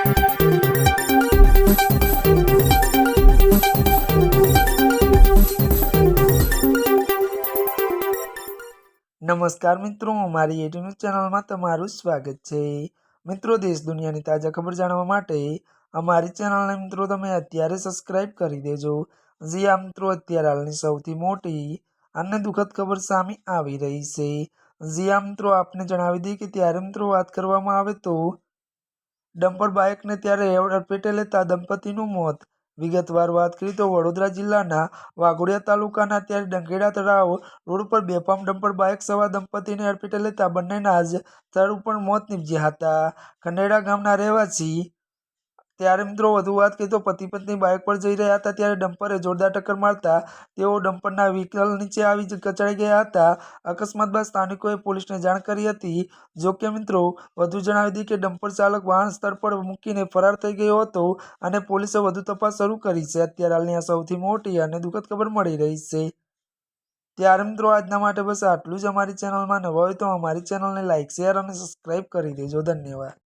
નમસ્કાર મિત્રો, મારી યુટ્યુબ ચેનલમાં તમારું સ્વાગત છે। મિત્રો, દેશ દુનિયાની તાજા ખબર જાણવા માટે અમારી ચેનલને મિત્રો તમે અત્યારે સબસ્ક્રાઇબ કરી દેજો। જી આ મિત્રો, અત્યારે હાલની સૌથી મોટી અને દુઃખદ ખબર સામે આવી રહી છે। જી આ મિત્રો, આપને જણાવી દઈએ કે ત્યારે મિત્રો વાત કરવામાં આવે તો ડમ્પર બાઇકને ત્યારે અડફેટે લેતા દંપતીનું મોત। વિગતવાર વાત કરીએ તો વડોદરા જિલ્લાના વાઘોડિયા તાલુકાના ત્યારે ડંગેડા તળાવ રોડ પર બેફામ ડમ્પર બાઇક સવાર દંપતીને અડફેટે લેતા બંનેના જ સ્થળ ઉપર મોત નીપજ્યા હતા। ખંડેડા ગામના રહેવાસી ત્યારે મિત્રો વધુ વાત કરીએ તો પતિ પત્ની બાઇક પર જઈ રહ્યા હતા ત્યારે ડમ્પરે જોરદાર ટક્કર મારતા તેઓ ડમ્પરના વ્હીકલ નીચે આવી કચડાઈ ગયા હતા। અકસ્માત બાદ સ્થાનિકોએ પોલીસને જાણ કરી હતી। જો કે મિત્રો વધુ જણાવી દઈએ કે ડમ્પર ચાલક વાહન સ્થળ પર મૂકીને ફરાર થઈ ગયો હતો અને પોલીસે વધુ તપાસ શરૂ કરી છે। અત્યારે હાલની આ સૌથી મોટી અને દુઃખદ ખબર મળી રહી છે। ત્યારે મિત્રો આજના માટે બસ આટલું જ। અમારી ચેનલમાં નવા હોય તો અમારી ચેનલને લાઇક, શેર અને સબસ્ક્રાઇબ કરી દેજો। ધન્યવાદ।